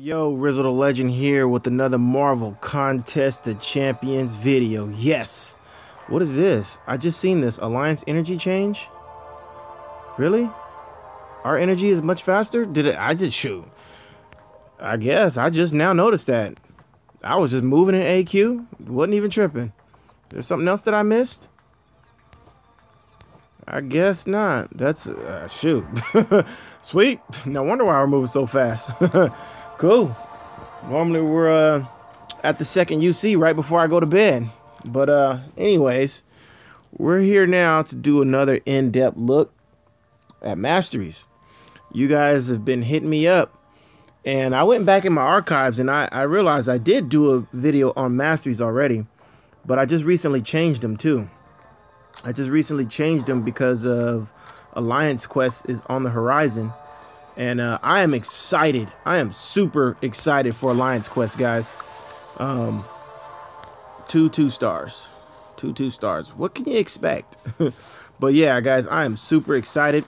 Yo, Rizzo the Legend here with another Marvel Contest of Champions video. Yes. What is this? I just seen this. Alliance energy change? Really? Our energy is much faster? Did it? I just shoot. I guess. I just now noticed that. I was just moving in AQ. Wasn't even tripping. There's something else that I missed? I guess not. That's, shoot. Sweet. No wonder why we're moving so fast. Cool. Normally we're at the second UC right before I go to bed. But anyways, we're here now to do another in-depth look at masteries. You guys have been hitting me up. And I went back in my archives and I realized I did do a video on masteries already. But I just recently changed them too. I just recently changed them because of Alliance Quest is on the horizon. And I am excited. I am super excited for Alliance Quest, guys. 2 stars. 2 stars. What can you expect? But yeah, guys, I am super excited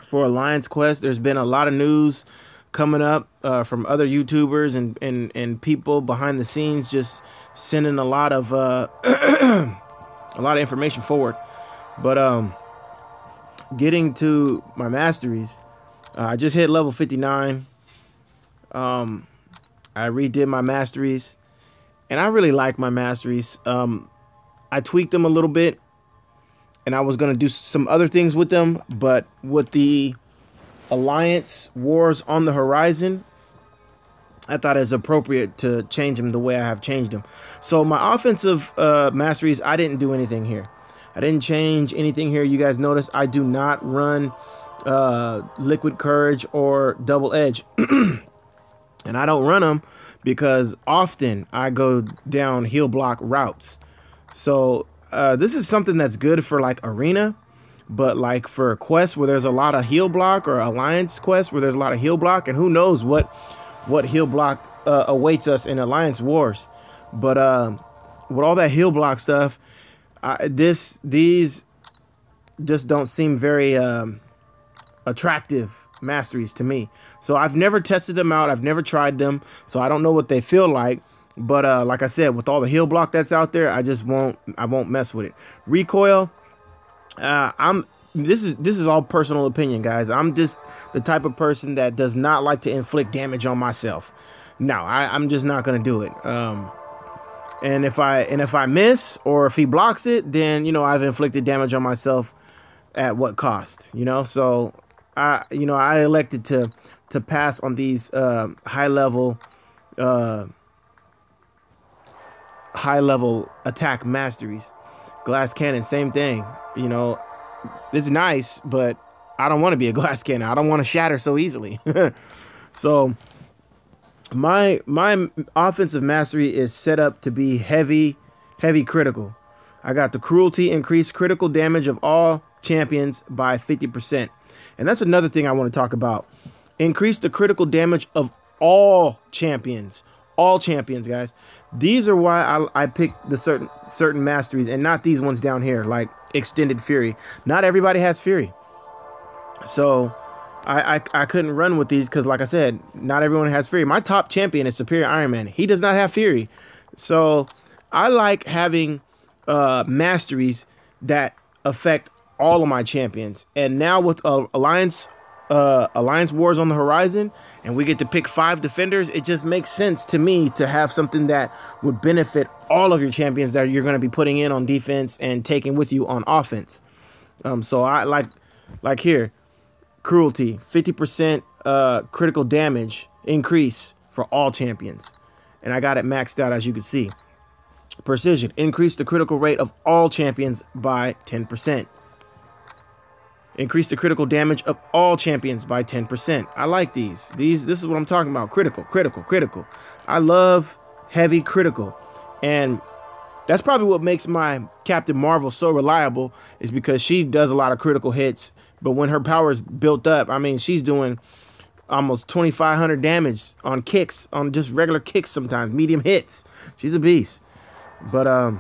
for Alliance Quest. There's been a lot of news coming up from other YouTubers and people behind the scenes just sending a lot of information forward. But getting to my masteries, I just hit level 59. I redid my masteries, and I really like my masteries. I tweaked them a little bit, and I was going to do some other things with them, but with the Alliance Wars on the horizon, I thought it was appropriate to change them the way I have changed them. So my offensive masteries, I didn't do anything here. I didn't change anything here. You guys notice I do not run Liquid Courage or Double Edge. And I don't run them because often I go down heal block routes. So this is something that's good for like arena, but like for a quest where there's a lot of heal block, or Alliance Quest where there's a lot of heal block, and who knows what heal block awaits us in Alliance Wars. But with all that heal block stuff, these just don't seem very attractive masteries to me. So I've never tested them out. I've never tried them, so I don't know what they feel like. But like I said, with all the heal block that's out there, I won't mess with it. Recoil, this is all personal opinion, guys. I'm just the type of person that does not like to inflict damage on myself. No, I'm just not gonna do it. And if I miss, or if he blocks it, then, you know, I've inflicted damage on myself at what cost, you know? So I elected to pass on these high level attack masteries. Glass cannon, same thing. You know, it's nice, but I don't want to be a glass cannon. I don't want to shatter so easily. So my offensive mastery is set up to be heavy critical. I got the cruelty, increased critical damage of all champions by 50%. And that's another thing I want to talk about. Increase the critical damage of all champions. All champions, guys. These are why I picked the certain masteries and not these ones down here, like extended fury. Not everybody has fury. So I couldn't run with these because, like I said, not everyone has fury. My top champion is Superior Iron Man. He does not have fury. So I like having masteries that affect all of my champions. And now with Alliance Wars on the horizon, and we get to pick 5 defenders, it just makes sense to me to have something that would benefit all of your champions that you're going to be putting in on defense and taking with you on offense. So I like here, cruelty, 50% critical damage increase for all champions, and I got it maxed out, as you can see. Precision, increase the critical rate of all champions by 10%. Increase the critical damage of all champions by 10%. I like these. This is what I'm talking about. Critical. I love heavy critical. And that's probably what makes my Captain Marvel so reliable, is because she does a lot of critical hits. But when her power is built up, I mean, she's doing almost 2,500 damage on kicks, on just regular kicks sometimes, medium hits. She's a beast. But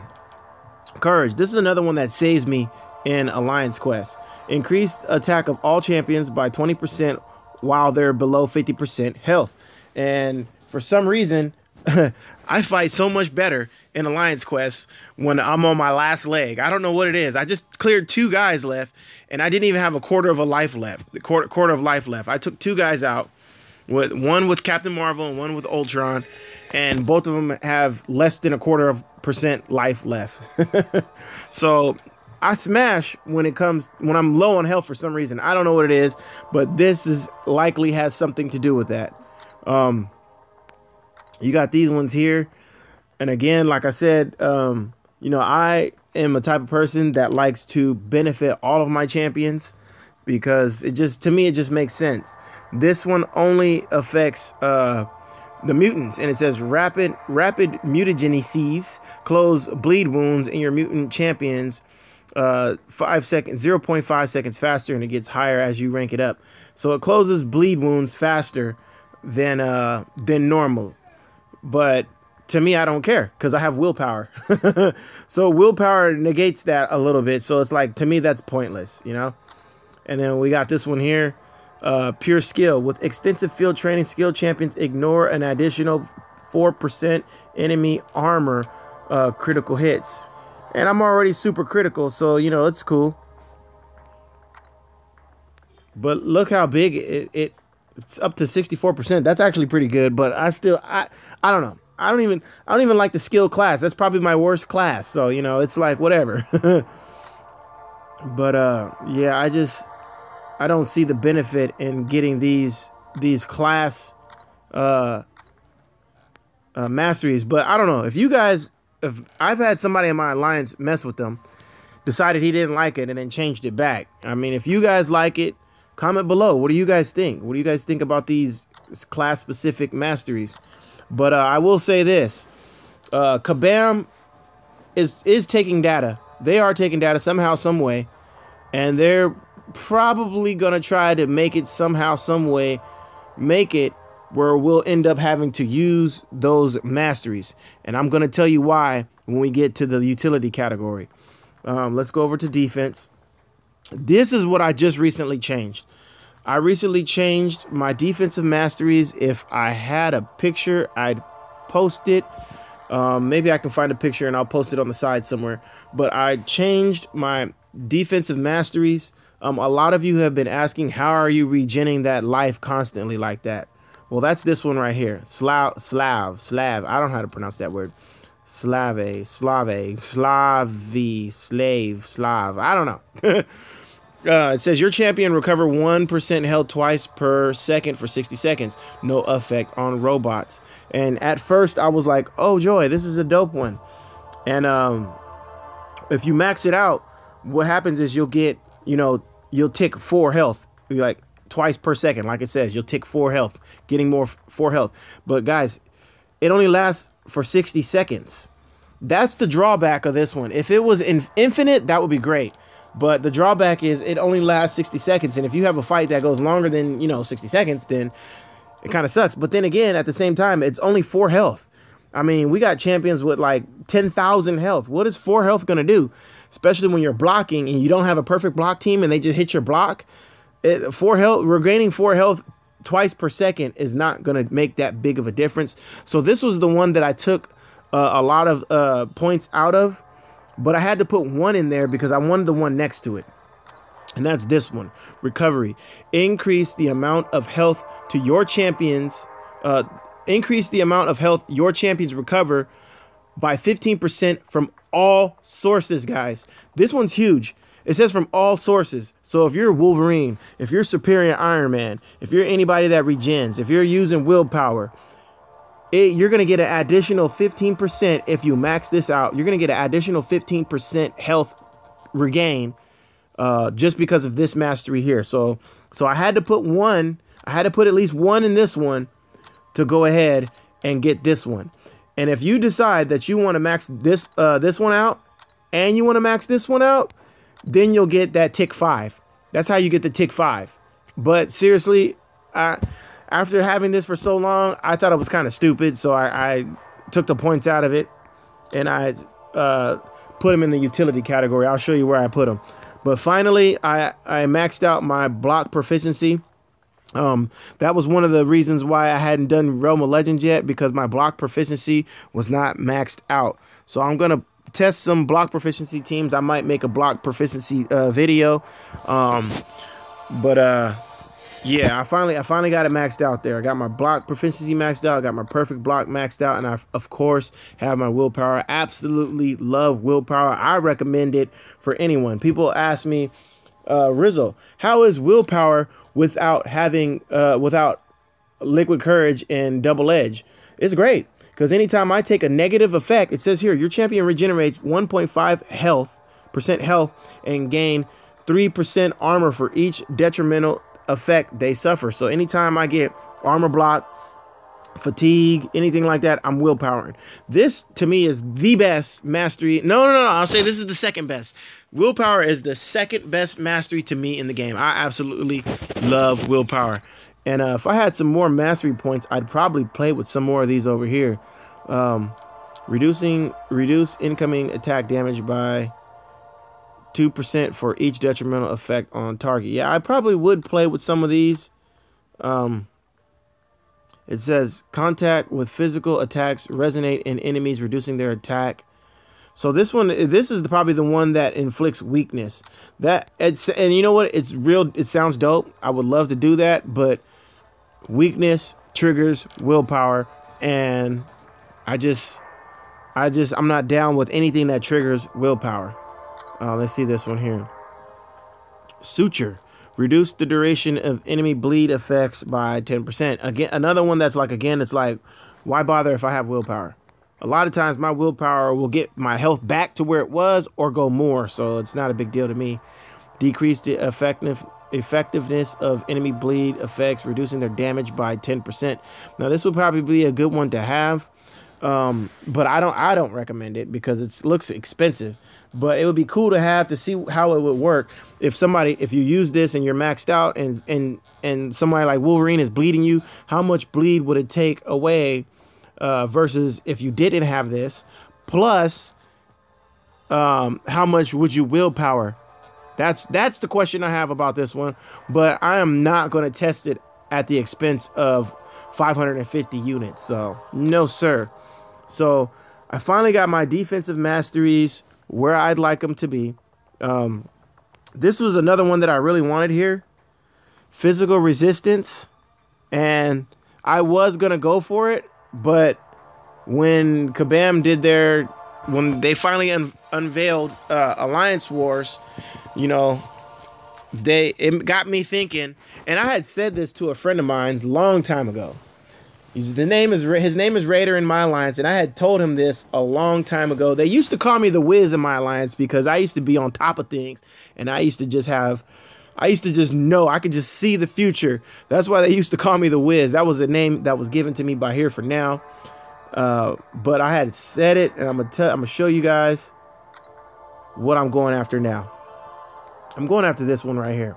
Courage, this is another one that saves me in Alliance Quest. Increased attack of all champions by 20% while they're below 50% health. And for some reason, I fight so much better in Alliance Quest when I'm on my last leg. I don't know what it is. I just cleared 2 guys left, and I didn't even have a quarter of a life left. The quarter of life left. I took 2 guys out, one with Captain Marvel and one with Ultron, and both of them have less than a quarter of % life left. So I smash when I'm low on health for some reason. I don't know what it is, but this is likely has something to do with that. You got these ones here. And again, like I said, you know, I am a type of person that likes to benefit all of my champions because to me, it just makes sense. This one only affects the mutants, and it says rapid mutagenesis close bleed wounds in your mutant champions 5 seconds, 0.5 seconds faster, and it gets higher as you rank it up. So it closes bleed wounds faster than normal. But to me, I don't care because I have willpower. So willpower negates that a little bit. So it's like, to me, that's pointless, you know? And then we got this one here. Pure skill. With extensive field training, skill champions ignore an additional 4% enemy armor critical hits. And I'm already super critical, so, you know, it's cool. But look how big it's up to 64%. That's actually pretty good, but I don't know. I don't even like the skill class. That's probably my worst class. So, you know, it's like whatever. But yeah, I don't see the benefit in getting these class masteries. But I don't know. If I've had somebody in my alliance mess with them, decided he didn't like it, and then changed it back. I mean, if you guys like it, comment below. What do you guys think? What do you guys think about these class-specific masteries? But I will say this. Kabam is taking data. They are taking data somehow, some way. And they're probably going to try to make it somehow, some way, make it where we'll end up having to use those masteries. And I'm going to tell you why when we get to the utility category. Let's go over to defense. This is what I just recently changed. I recently changed my defensive masteries. If I had a picture, I'd post it. Maybe I can find a picture and I'll post it on the side somewhere. But I changed my defensive masteries. A lot of you have been asking, how are you regenerating that life constantly like that? Well, that's this one right here. Slav. I don't know how to pronounce that word. Slavi, slave, Slav. I don't know. It says your champion recover 1% health twice per second for 60 seconds. No effect on robots. And at first I was like, oh joy, this is a dope one. And if you max it out, what happens is you'll get, you know, you'll tick 4 health, like twice per second. Like it says, you'll tick 4 health, getting more 4 health. But guys, it only lasts for 60 seconds. That's the drawback of this one. If it was infinite, that would be great. But the drawback is it only lasts 60 seconds. And if you have a fight that goes longer than, you know, 60 seconds, then it kind of sucks. But then again, at the same time, it's only 4 health. I mean, we got champions with like 10,000 health. What is 4 health going to do? Especially when you're blocking and you don't have a perfect block team and they just hit your block. 4 health, regaining 4 health twice per second is not going to make that big of a difference. So this was the one that I took a lot of points out of. But I had to put 1 in there because I wanted the one next to it. And that's this one. Recovery. Increase the amount of health to your champions. Increase the amount of health your champions recover by 15% from all sources, guys. This one's huge. It says from all sources. So if you're Wolverine, if you're Superior Iron Man, if you're anybody that regens, if you're using willpower, you're going to get an additional 15% if you max this out. You're going to get an additional 15% health regain just because of this mastery here. So I had to put 1. I had to put at least 1 in this one to go ahead and get this one. And if you decide that you want to max this one out and you want to max this one out, then you'll get that tick 5. That's how you get the tick 5. But seriously, after having this for so long, I thought it was kind of stupid. So I took the points out of it and I put them in the utility category. I'll show you where I put them. But finally, I maxed out my block proficiency That was one of the reasons why I hadn't done Realm of Legends yet, because my block proficiency was not maxed out. So I'm going to test some block proficiency teams. I might make a block proficiency video. Yeah, I finally got it maxed out there. I got my block proficiency maxed out. I got my perfect block maxed out. And I, of course, have my willpower. Absolutely love willpower. I recommend it for anyone. People ask me, Rizzo, how is willpower without having, without liquid courage and double edge? It's great, because anytime I take a negative effect, it says here, your champion regenerates 1.5% health and gain 3% armor for each detrimental effect they suffer. So anytime I get armor block, fatigue, anything like that, I'm willpowering. This to me is the best mastery. No, I'll say this is the second best. Willpower is the second best mastery to me in the game. I absolutely love willpower. And if I had some more mastery points, I'd probably play with some more of these over here. Reduce incoming attack damage by 2% for each detrimental effect on target. Yeah, I probably would play with some of these. It says contact with physical attacks resonate in enemies, reducing their attack. So this is probably the one that inflicts weakness. And you know what? It's real. It sounds dope. I would love to do that, but weakness triggers willpower, and I'm not down with anything that triggers willpower. Let's see this one here. Suture. Reduce the duration of enemy bleed effects by 10%. Again, another one that's like, again, it's like, why bother if I have willpower? A lot of times my willpower will get my health back to where it was or go more, so it's not a big deal to me. Decrease the effectiveness of enemy bleed effects, reducing their damage by 10%. Now, this would probably be a good one to have, but I don't recommend it because it looks expensive. But it would be cool to have to see how it would work if you use this and you're maxed out and somebody like Wolverine is bleeding you. How much bleed would it take away versus if you didn't have this? Plus, how much would you willpower? That's the question I have about this one. But I am not going to test it at the expense of 550 units. So no, sir. So I finally got my defensive masteries where I'd like them to be. This was another one that I really wanted here. Physical resistance. And I was going to go for it, but when Kabam when they finally unveiled Alliance Wars, you know, it got me thinking, and I had said this to a friend of mine's long time ago. His name is Raider in my alliance, and I had told him this a long time ago. They used to call me the Wiz in my alliance because I used to be on top of things, and I used to just know, I could just see the future. That's why they used to call me the Wiz. That was a name that was given to me by Here for Now. But I had said it, and I'm gonna show you guys what I'm going after now. I'm going after this one right here.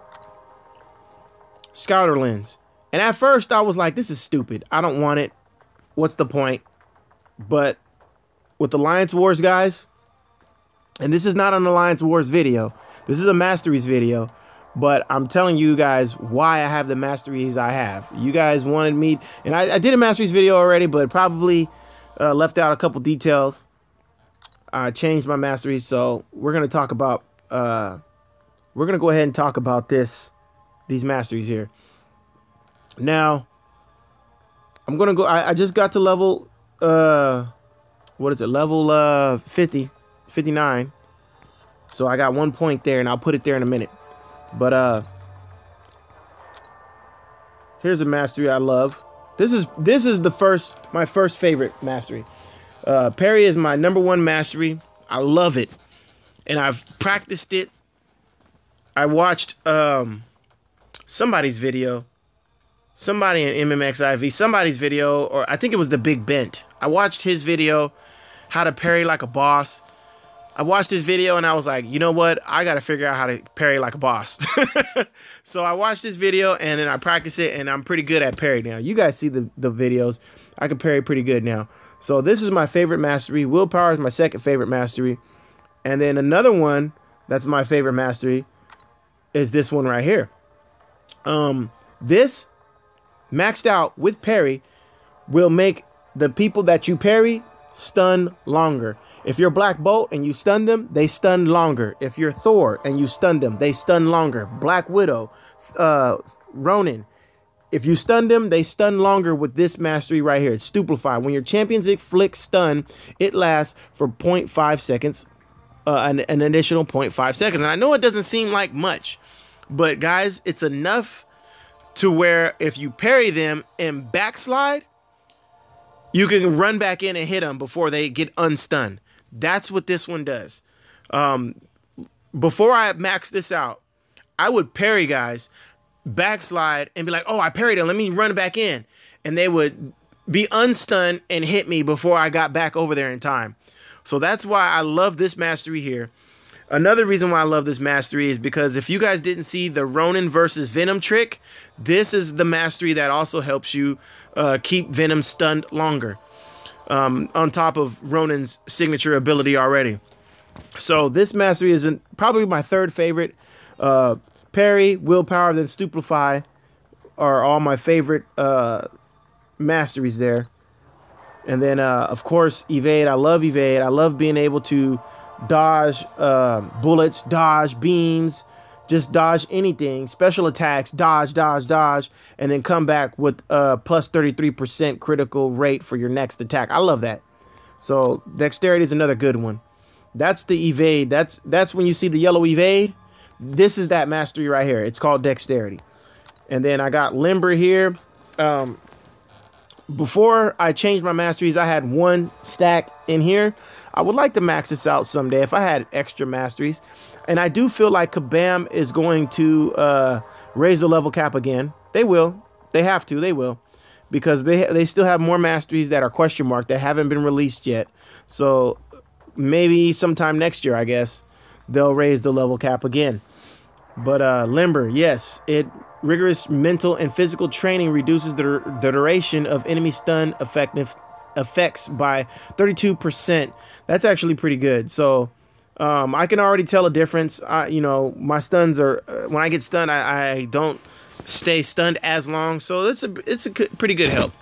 Scouter Lens. And at first I was like, this is stupid. I don't want it. What's the point? But with Alliance Wars, guys, and this is not an Alliance Wars video. This is a masteries video. But I'm telling you guys why I have the masteries I have. You guys wanted me, and I did a masteries video already, but probably left out a couple details. I changed my masteries, so we're gonna talk about. We're gonna go ahead and talk about these masteries here. Now, I'm gonna go. I just got to level. What is it? Level 59. So I got 1 point there, and I'll put it there in a minute. But here's a mastery I love. This is my first favorite mastery. Parry is my #1 mastery. I love it, and I've practiced it. I watched somebody's video, somebody in MMXIV, somebody's video, or I think it was the Big Bent. I watched his video, how to parry like a boss. I watched this video and I was like, you know what? I got to figure out how to parry like a boss. So I watched this video and then I practiced it, and I'm pretty good at parry now. You guys see the videos. I can parry pretty good now. So this is my favorite mastery. Willpower is my second favorite mastery. And then another one that's my favorite mastery is this one right here. This maxed out with parry, will make the people that you parry stun longer. If you're Black Bolt and you stun them, they stun longer. If you're Thor and you stun them, they stun longer. Black Widow, Ronin, if you stun them, they stun longer with this mastery right here. It's Stupefy. When your champions inflict stun, it lasts for 0.5 seconds, an additional 0.5 seconds. And I know it doesn't seem like much, but guys, it's enough to where if you parry them and backslide, you can run back in and hit them before they get unstunned. That's what this one does. Before I max this out, I would parry guys, backslide, and be like, oh, I parried them, let me run back in. And they would be unstunned and hit me before I got back over there in time. So that's why I love this mastery here. Another reason why I love this mastery is because if you guys didn't see the Ronin versus Venom trick, this is the mastery that also helps you keep Venom stunned longer, on top of Ronin's signature ability already. So this mastery is probably my third favorite. Parry, Willpower, then Stupefy are all my favorite masteries there. And then, of course, Evade. I love Evade. I love being able to dodge bullets, dodge beams, just dodge anything. Special attacks, dodge, dodge, dodge, and then come back with plus 33% critical rate for your next attack. I love that. So Dexterity is another good one. That's the Evade. That's when you see the yellow Evade. This is that mastery right here. It's called Dexterity. And then I got Limber here. Before I changed my masteries, I had one stack in here. I would like to max this out someday if I had extra masteries. And I do feel like Kabam is going to raise the level cap again. They will. They have to. They will. Because they still have more masteries that are question mark that haven't been released yet. So maybe sometime next year, I guess, they'll raise the level cap again. But Limber, yes, rigorous mental and physical training reduces the duration of enemy stun effects by 32%. That's actually pretty good. So I can already tell a difference. You know, my stuns are when I get stunned, I don't stay stunned as long. So it's a pretty good help.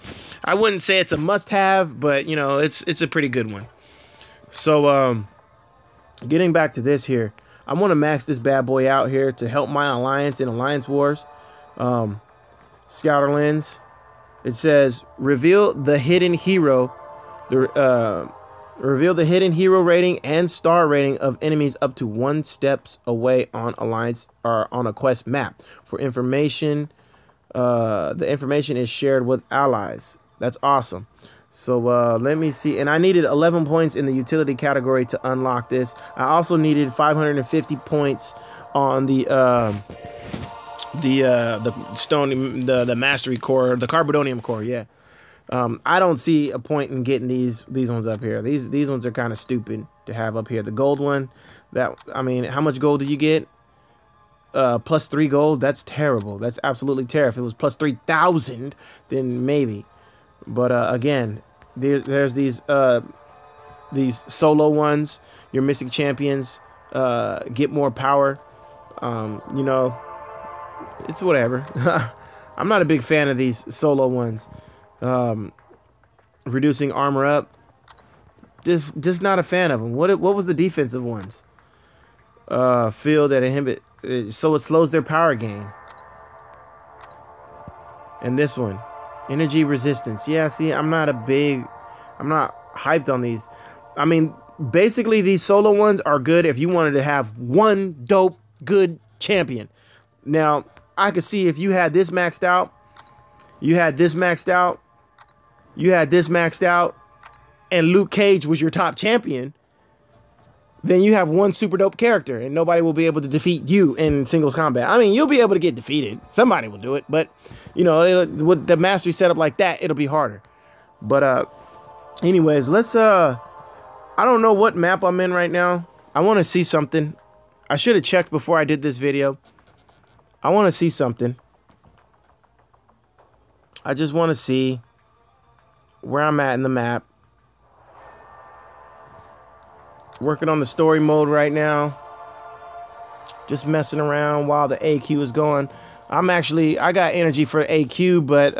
I wouldn't say it's a must-have, but you know, it's a pretty good one. So getting back to this here, I want to max this bad boy out here to help my alliance in Alliance Wars. Scouter Lens. It says reveal the hidden hero. Reveal the hidden hero rating and star rating of enemies up to 1 steps away on Alliance or on a quest map. For information, the information is shared with allies. That's awesome. So let me see. And I needed 11 points in the utility category to unlock this. I also needed 550 points on the stone, the mastery core, the carbidonium core. Yeah. I don't see a point in getting these ones up here. These ones are kind of stupid to have up here. The gold one, I mean, how much gold did you get? Plus 3 gold. That's terrible. That's absolutely terrible. If it was plus 3,000, then maybe. But again, there's these solo ones. Your Mystic Champions get more power. You know, it's whatever. I'm not a big fan of these solo ones. Reducing armor up. Just not a fan of them. What was the defensive ones? Field that inhibit, so it slows their power gain. And this one, energy resistance. Yeah, see, I'm not hyped on these. I mean, basically these solo ones are good if you wanted to have one dope good champion. Now, I could see if you had this maxed out, you had this maxed out, you had this maxed out, and Luke Cage was your top champion, then you have one super dope character and nobody will be able to defeat you in singles combat. I mean, you'll be able to get defeated. Somebody will do it, but you know, with the mastery setup like that, it'll be harder. But anyways, let's I don't know what map I'm in right now. I want to see something. I should have checked before I did this video. I want to see something. I just want to see where I'm at in the map. Working on the story mode right now. Just messing around while the AQ is going. I got energy for AQ, but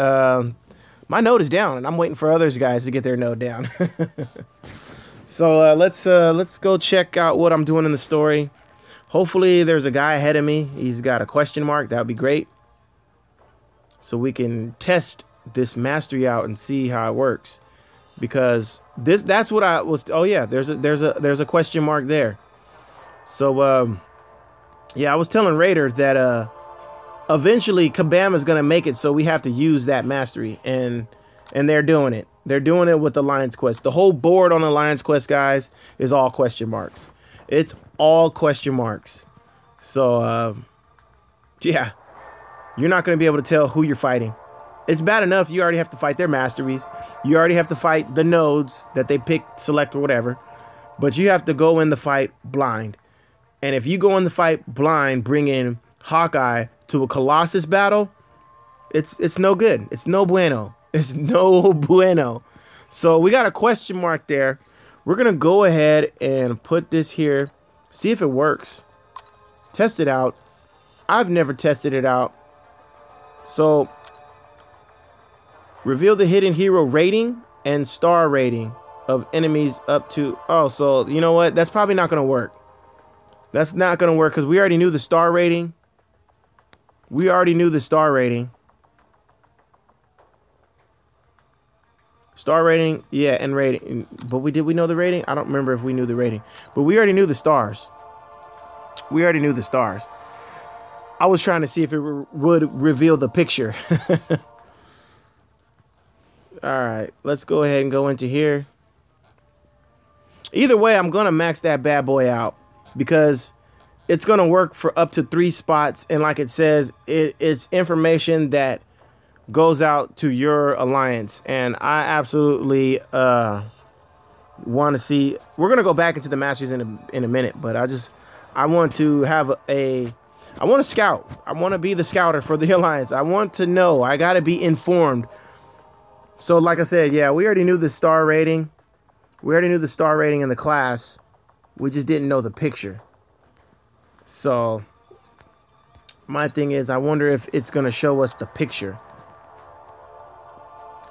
my node is down, and I'm waiting for others guys to get their node down. So let's go check out what I'm doing in the story. Hopefully there's a guy ahead of me. He's got a question mark. That would be great. So we can test this mastery out and see how it works. Because that's what I was. Oh yeah, there's a question mark there. So yeah, I was telling Raider that eventually Kabam is gonna make it so we have to use that mastery, and they're doing it. They're doing it with the Lion's Quest. The whole board on the Lion's Quest, guys, is all question marks. It's all question marks. So yeah, you're not gonna be able to tell who you're fighting. It's bad enough you already have to fight their masteries. You already have to fight the nodes that they pick, select, or whatever. But you have to go in the fight blind. And if you go in the fight blind, bring in Hawkeye to a Colossus battle, it's no good. It's no bueno. It's no bueno. So we got a question mark there. We're going to go ahead and put this here. See if it works. Test it out. I've never tested it out. So reveal the hidden hero rating and star rating of enemies up to... Oh, so you know what? That's probably not going to work. That's not going to work because we already knew the star rating. We already knew the star rating. Star rating, yeah, and rating. But did we know the rating? I don't remember if we knew the rating. But we already knew the stars. We already knew the stars. I was trying to see if it would reveal the picture. All right, let's go ahead and go into here. Either way, I'm going to max that bad boy out because it's going to work for up to 3 spots. And like it says, it's information that goes out to your alliance. And I absolutely want to see. We're going to go back into the Masters in a minute, but I want to have I want to scout. I want to be the scouter for the alliance. I want to know. I got to be informed. So like I said, yeah, we already knew the star rating. We already knew the star rating in the class. We just didn't know the picture. So my thing is, I wonder if it's going to show us the picture.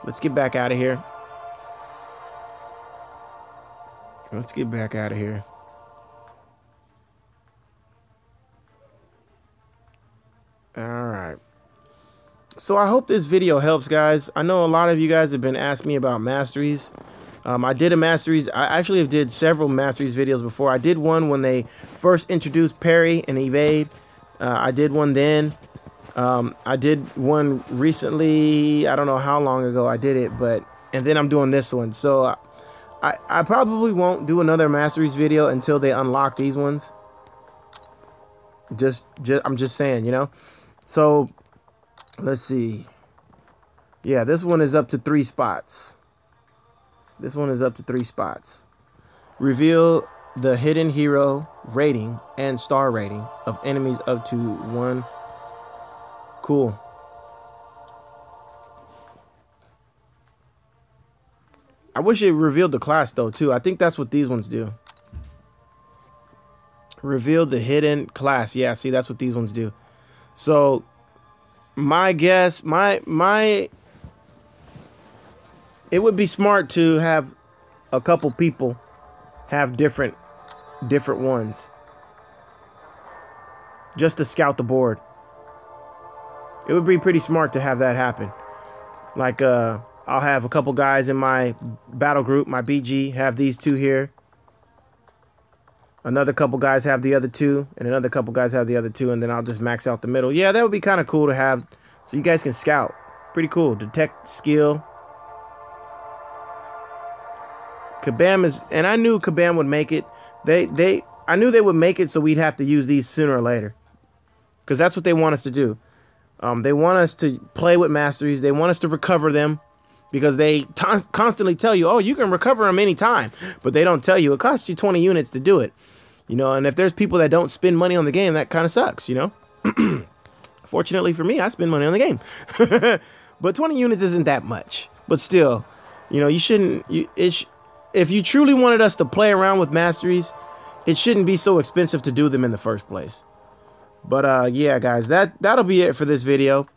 Let's get back out of here. Let's get back out of here. All right. So I hope this video helps, guys. I know a lot of you guys have been asking me about masteries. I did a masteries. I actually have did several masteries videos before. I did one when they first introduced parry and evade. I did one then. I did one recently. I don't know how long ago I did it, and then I'm doing this one. So I probably won't do another masteries video until they unlock these ones. I'm just saying, you know. So let's see. Yeah, this one is up to 3 spots. This one is up to 3 spots. Reveal the hidden hero rating and star rating of enemies up to 1. Cool. I wish it revealed the class though too. I think that's what these ones do. Reveal the hidden class. Yeah, see, that's what these ones do. So my guess, it would be smart to have a couple people have different ones just to scout the board. It would be pretty smart to have that happen. Like I'll have a couple guys in my battle group, my BG, have these 2 here. Another couple guys have the other 2, and another couple guys have the other 2, and then I'll just max out the middle. Yeah, that would be kind of cool to have, so you guys can scout. Pretty cool. Detect skill. Kabam is, and I knew Kabam would make it. I knew they would make it, so we'd have to use these sooner or later, because that's what they want us to do. They want us to play with masteries. They want us to recover them, because they constantly tell you, oh, you can recover them anytime, but they don't tell you it costs you 20 units to do it. You know, and if there's people that don't spend money on the game, that kind of sucks, you know. Fortunately for me, I spend money on the game. But 20 units isn't that much. But still, you know, you shouldn't... if you truly wanted us to play around with masteries, it shouldn't be so expensive to do them in the first place. But yeah, guys, that'll be it for this video.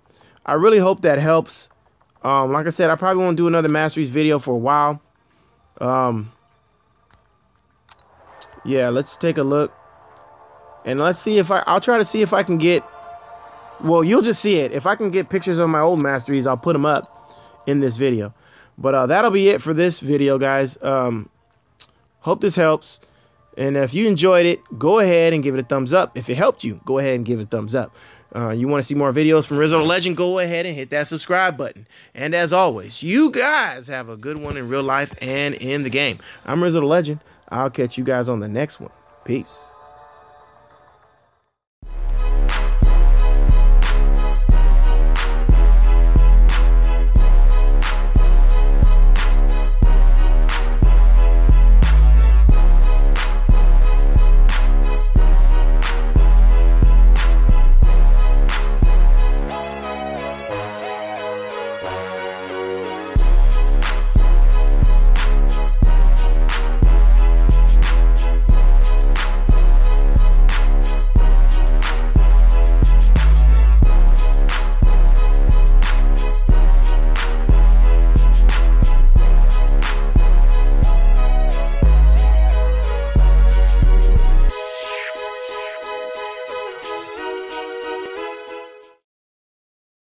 I really hope that helps. Like I said, I probably won't do another masteries video for a while. Yeah, let's take a look. And let's see if I'll try to see if I can get, well, you'll just see it. If I can get pictures of my old masteries, I'll put them up in this video. But that'll be it for this video, guys. Hope this helps. And if you enjoyed it, go ahead and give it a thumbs up. If it helped you, go ahead and give it a thumbs up. You want to see more videos from Rizzo the Legend, go ahead and hit that subscribe button. And as always, you guys have a good one in real life and in the game. I'm Rizzo the Legend. I'll catch you guys on the next one. Peace.